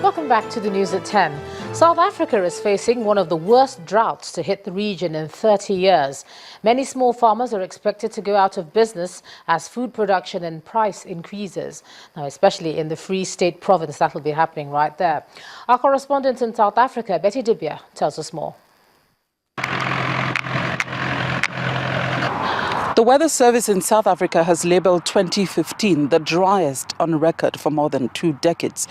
Welcome back to the news at 10. South Africa is facing one of the worst droughts to hit the region in 30 years. Many small farmers are expected to go out of business as food production and price increases. Now, especially in the Free State province, that will be happening right there. Our correspondent in South Africa, Pt.3, tells us more. The Weather Service in South Africa has labelled 2015 the driest on record for more than 2 decades.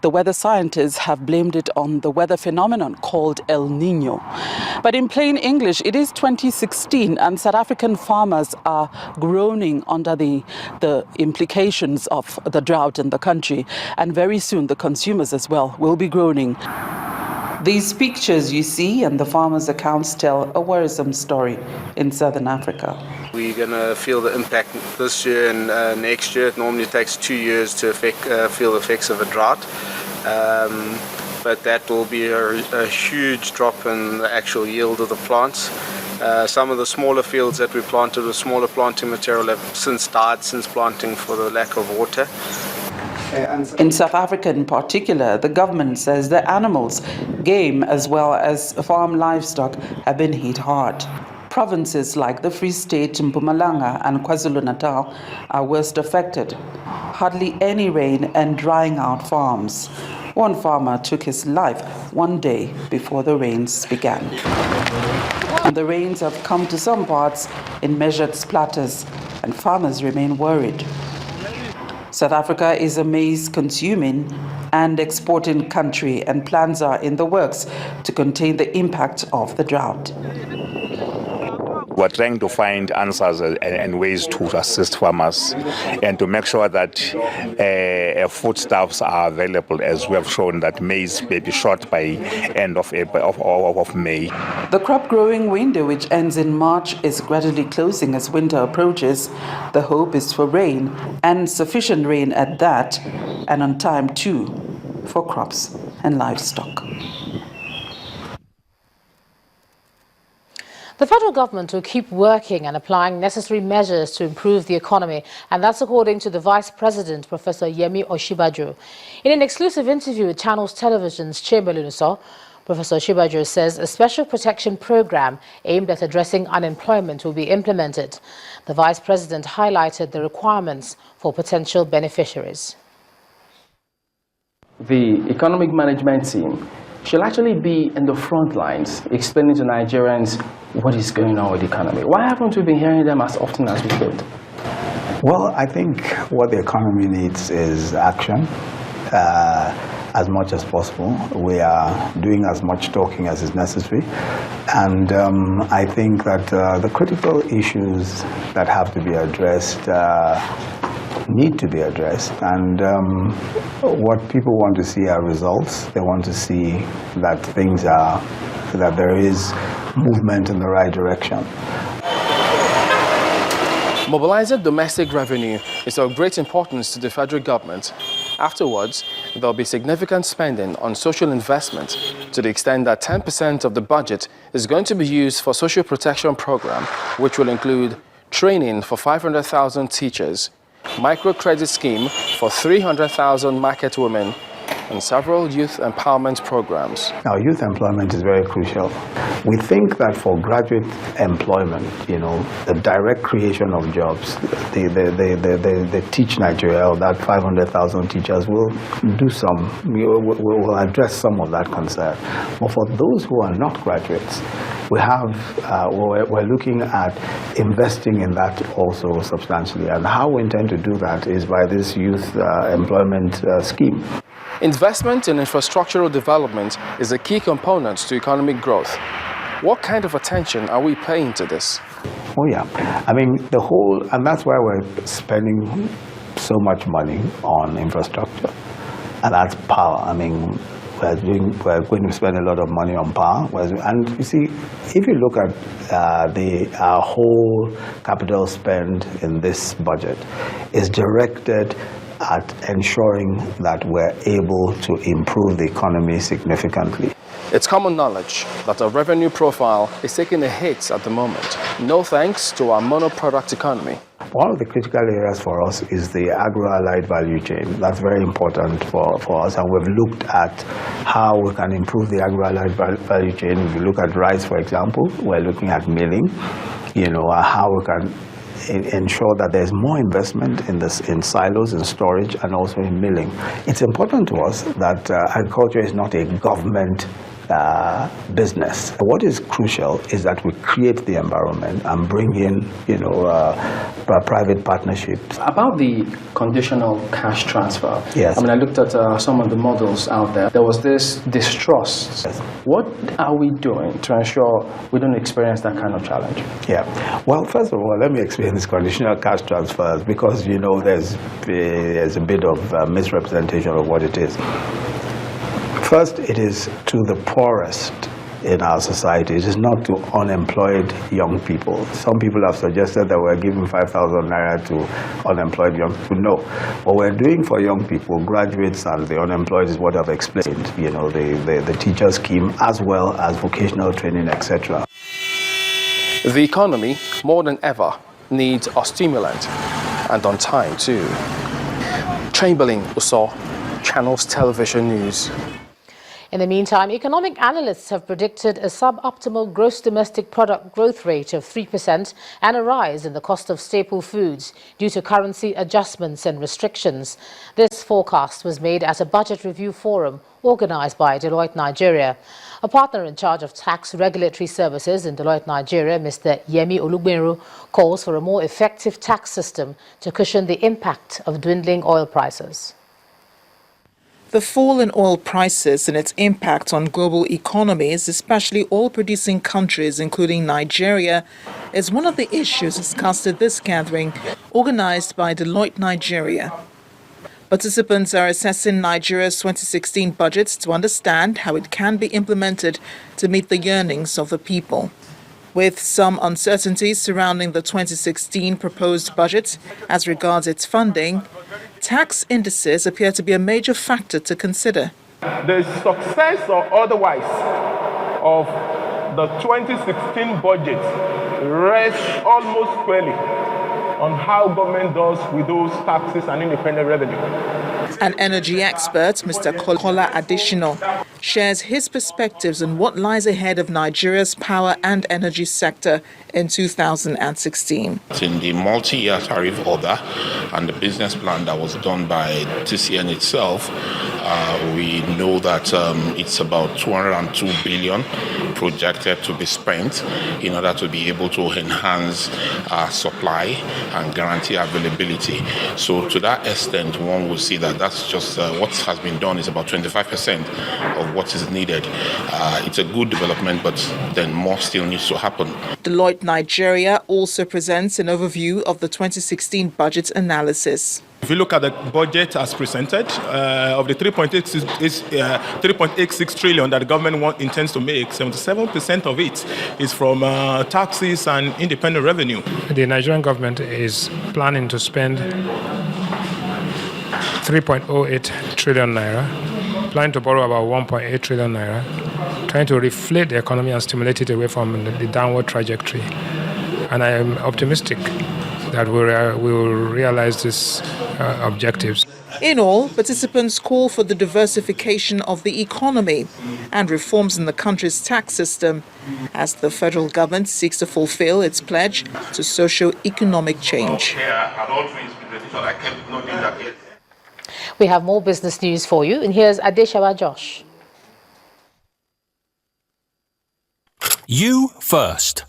The weather scientists have blamed it on the weather phenomenon called El Niño. But in plain English, it is 2016 and South African farmers are groaning under the implications of the drought in the country. And very soon the consumers as well will be groaning. These pictures you see and the farmers' accounts tell a worrisome story in southern Africa. We're going to feel the impact this year and next year. It normally takes 2 years to feel the effects of a drought. But that will be a huge drop in the actual yield of the plants. Some of the smaller fields that we planted with smaller planting material have since died since planting for the lack of water. In South Africa in particular, the government says the animals, game as well as farm livestock have been hit hard. Provinces like the Free State, Mpumalanga and KwaZulu-Natal are worst affected. Hardly any rain and drying out farms. One farmer took his life one day before the rains began. And the rains have come to some parts in measured splatters, and farmers remain worried. South Africa is a maize-consuming and exporting country, and plans are in the works to contain the impact of the drought. We're trying to find answers and ways to assist farmers and to make sure that foodstuffs are available, as we have shown that maize may be short by end of May. The crop growing window, which ends in March, is gradually closing as winter approaches. The hope is for rain, and sufficient rain at that, and on time too, for crops and livestock. The federal government will keep working and applying necessary measures to improve the economy, and that's according to the Vice President, Professor Yemi Osinbajo. In an exclusive interview with Channels Television's Chamberlain, Professor Osinbajo says a special protection program aimed at addressing unemployment will be implemented. The Vice President highlighted the requirements for potential beneficiaries. The economic management team should actually be in the front lines, explaining to Nigerians what is going on with the economy. Why haven't we been hearing them as often as we should? Well, I think what the economy needs is action as much as possible. We are doing as much talking as is necessary. And I think that the critical issues that have to be addressed need to be addressed, and what people want to see are results. They want to see that that there is movement in the right direction. Mobilizing domestic revenue is of great importance to the federal government. Afterwards, there will be significant spending on social investment to the extent that 10% of the budget is going to be used for social protection program, which will include training for 500,000 teachers, microcredit scheme for 300,000 market women, and several youth empowerment programs. Now, youth employment is very crucial. We think that for graduate employment, the direct creation of jobs, they teach Nigeria, that 500,000 teachers will will address some of that concern. But for those who are not graduates, we're looking at investing in that also substantially. And how we intend to do that is by this youth employment scheme. Investment in infrastructural development is a key component to economic growth. What kind of attention are we paying to this? Oh yeah, I mean and that's why we're spending so much money on infrastructure, and that's power. I mean, we're going to spend a lot of money on power, and you see, if you look at our whole capital spend in this budget is directed at ensuring that we're able to improve the economy significantly. It's common knowledge that our revenue profile is taking a hit at the moment, no thanks to our monoproduct economy. One of the critical areas for us is the agro-allied value chain. That's very important for us, and we've looked at how we can improve the agro-allied value chain. If you look at rice, for example, we're looking at milling, how we can ensure that there's more investment in silos, in storage, and also in milling. It's important to us that agriculture is not a government business. What is crucial is that we create the environment and bring in, private partnerships. About the conditional cash transfer, yes. I looked at some of the models out there. There was this distrust. Yes. What are we doing to ensure we don't experience that kind of challenge? Yeah. Well, first of all, let me explain this conditional cash transfers because, there's a bit of misrepresentation of what it is. First, it is to the poorest in our society. It is not to unemployed young people. Some people have suggested that we're giving 5,000 naira to unemployed young people. No. What we're doing for young people, graduates and the unemployed, is what I've explained. The teacher scheme as well as vocational training, etc. The economy, more than ever, needs a stimulant, and on time too. Chamberlain Uso, Channels Television News. In the meantime, economic analysts have predicted a suboptimal gross domestic product growth rate of 3% and a rise in the cost of staple foods due to currency adjustments and restrictions. This forecast was made at a budget review forum organized by Deloitte Nigeria. A partner in charge of tax regulatory services in Deloitte Nigeria, Mr. Yemi Olugbenru, calls for a more effective tax system to cushion the impact of dwindling oil prices. The fall in oil prices and its impact on global economies, especially oil-producing countries, including Nigeria, is one of the issues discussed at this gathering organized by Deloitte Nigeria. Participants are assessing Nigeria's 2016 budget to understand how it can be implemented to meet the yearnings of the people. With some uncertainties surrounding the 2016 proposed budget as regards its funding, tax indices appear to be a major factor to consider. The success or otherwise of the 2016 budget rests almost squarely on how government does with those taxes and independent revenue. An energy expert, Mr. Kola Additional, shares his perspectives on what lies ahead of Nigeria's power and energy sector in 2016. In the multi-year tariff order and the business plan that was done by TCN itself, we know that it's about 202 billion projected to be spent in order to be able to enhance supply and guarantee availability. So to that extent, one will see that that's just what has been done is about 25% of what is needed. It's a good development, but then more still needs to happen. Deloitte Nigeria also presents an overview of the 2016 budget analysis. If you look at the budget as presented, of the 3.86 trillion that the government intends to make, 77% of it is from taxes and independent revenue. The Nigerian government is planning to spend 3.08 trillion naira, planning to borrow about 1.8 trillion naira, trying to reflate the economy and stimulate it away from the downward trajectory. And I am optimistic that we will realize these objectives. In all, participants call for the diversification of the economy and reforms in the country's tax system as the federal government seeks to fulfill its pledge to socio-economic change. We have more business news for you, and here's Adeshawa Josh. You first.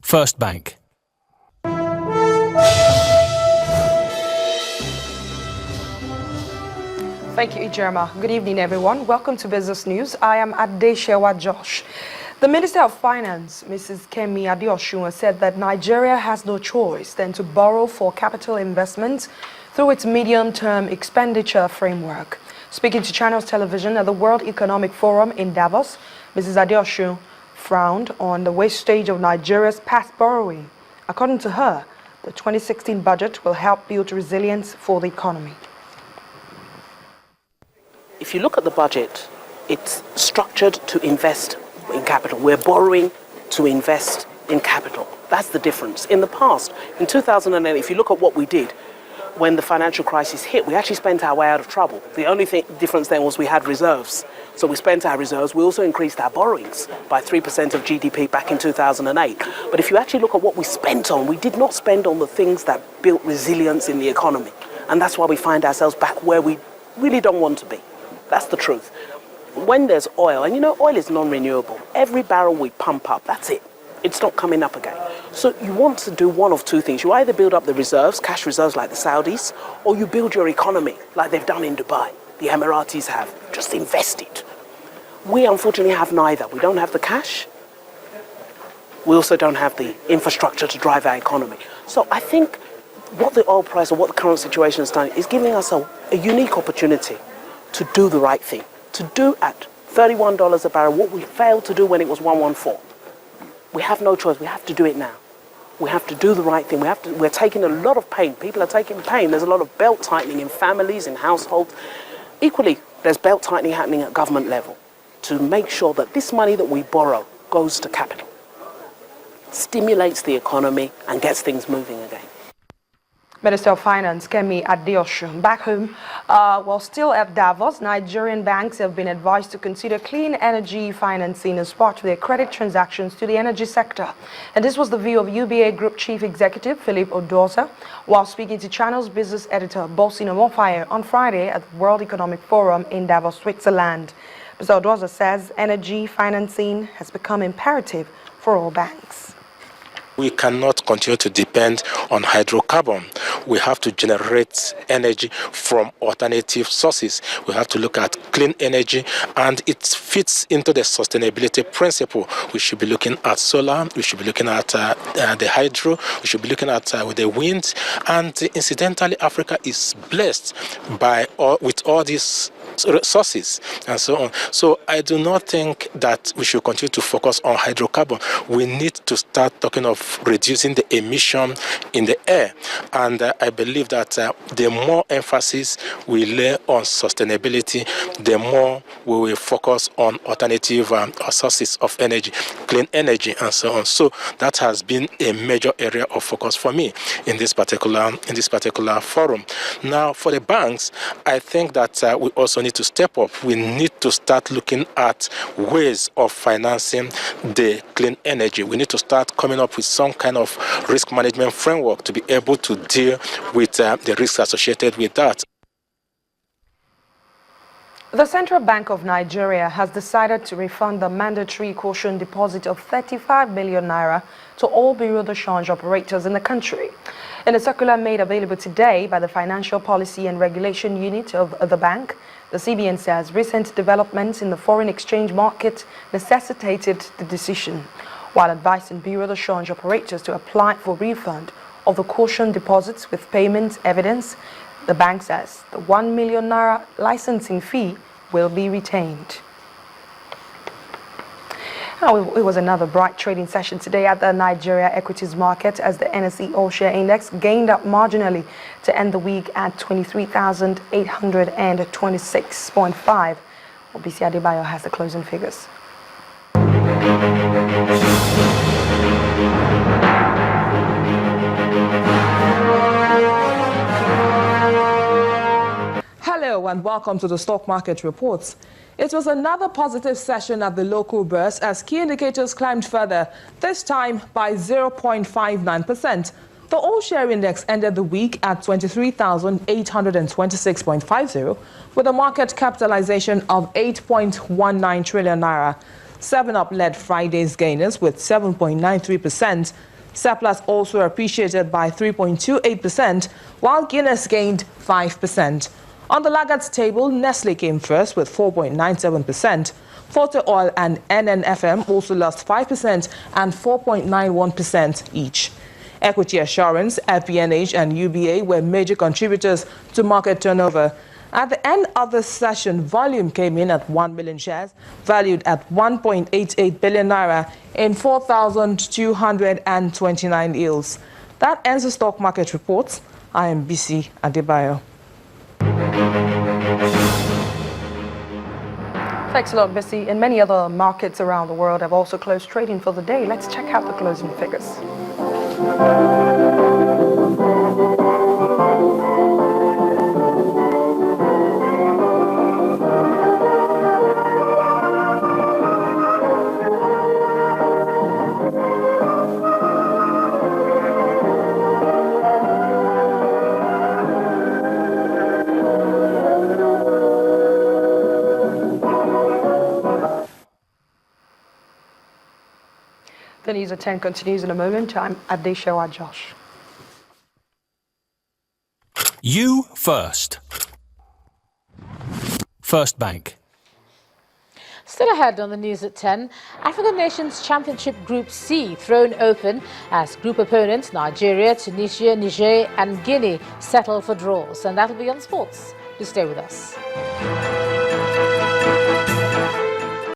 First Bank. Thank you, Ijema. Good evening, everyone. Welcome to Business News. I am Adeshawa Josh. The Minister of Finance, Mrs. Kemi Adeosun, said that Nigeria has no choice than to borrow for capital investment through its medium-term expenditure framework. Speaking to Channels Television at the World Economic Forum in Davos, Mrs. Adeosun frowned on the wastage of Nigeria's past borrowing. According to her, the 2016 budget will help build resilience for the economy. If you look at the budget, it's structured to invest in capital. We're borrowing to invest in capital. That's the difference. In the past, in 2008, if you look at what we did when the financial crisis hit, we actually spent our way out of trouble. The only difference then was we had reserves. So we spent our reserves. We also increased our borrowings by 3% of GDP back in 2008. But if you actually look at what we spent on, we did not spend on the things that built resilience in the economy. And that's why we find ourselves back where we really don't want to be. That's the truth. When there's oil, and you know, oil is non-renewable. Every barrel we pump up, that's it. It's not coming up again. So you want to do one of two things. You either build up the reserves, cash reserves like the Saudis, or you build your economy like they've done in Dubai. The Emiratis have. Just invest it. We unfortunately have neither. We don't have the cash. We also don't have the infrastructure to drive our economy. So I think what the oil price or what the current situation has done is giving us a unique opportunity to do the right thing. To do at $31 a barrel what we failed to do when it was 114. We have no choice. We have to do it now. We have to do the right thing. We're taking a lot of pain. People are taking pain. There's a lot of belt tightening in families, in households. Equally, there's belt tightening happening at government level to make sure that this money that we borrow goes to capital, stimulates the economy and gets things moving again. Minister of Finance Kemi Adeosun. Back home, while still at Davos, Nigerian banks have been advised to consider clean energy financing as part of their credit transactions to the energy sector. And this was the view of UBA Group Chief Executive Philip Odoza while speaking to Channel's business editor Bosin Omofaye on Friday at the World Economic Forum in Davos, Switzerland. Mr. Odoza says energy financing has become imperative for all banks. We cannot continue to depend on hydrocarbon. We have to generate energy from alternative sources. We have to look at clean energy, and it fits into the sustainability principle. We should be looking at solar, we should be looking at the hydro, we should be looking at with the wind, and incidentally, Africa is blessed with all these sources and so on. So I do not think that we should continue to focus on hydrocarbon. We need to start talking of reducing the emission in the air, and I believe that the more emphasis we lay on sustainability, the more we will focus on alternative sources of energy, clean energy and so on. So that has been a major area of focus for me in this particular forum. Now for the banks, I think that we also need to step up. We need to start looking at ways of financing the clean energy. We need to start coming up with some kind of risk management framework to be able to deal with the risks associated with that. The Central Bank of Nigeria has decided to refund the mandatory caution deposit of 35 billion naira to all bureau de change operators in the country. In a circular made available today by the Financial Policy and Regulation Unit of the bank, the CBN says recent developments in the foreign exchange market necessitated the decision, while advising bureau de change operators to apply for refund of the caution deposits with payment evidence. The bank says the 1 million naira licensing fee will be retained. Now, it was another bright trading session today at the Nigeria equities market as the NSE All-Share Index gained up marginally to end the week at 23,826.5. Obisi Adebayo has the closing figures. Hello and welcome to the stock market reports. It was another positive session at the local bourse as key indicators climbed further, this time by 0.59%. The all-share index ended the week at 23,826.50 with a market capitalization of 8.19 trillion naira. 7up led Friday's gainers with 7.93%. Surplus also appreciated by 3.28%, while Guinness gained 5%. On the laggards table, Nestle came first with 4.97%. Forte Oil and NNFM also lost 5% and 4.91% each. Equity Assurance, FBNH and UBA were major contributors to market turnover. At the end of the session, volume came in at 1 million shares, valued at 1.88 billion naira in 4,229 yields. That ends the stock market reports. I am BC Adebayo. Thanks a lot, Bessie. And many other markets around the world have also closed trading for the day. Let's check out the closing figures. The News at 10 continues in a moment. I'm Adeshewa Josh. You first. First Bank. Still ahead on the News at 10, African Nations Championship Group C thrown open as group opponents Nigeria, Tunisia, Niger and Guinea settle for draws. And that'll be on sports. Please stay with us.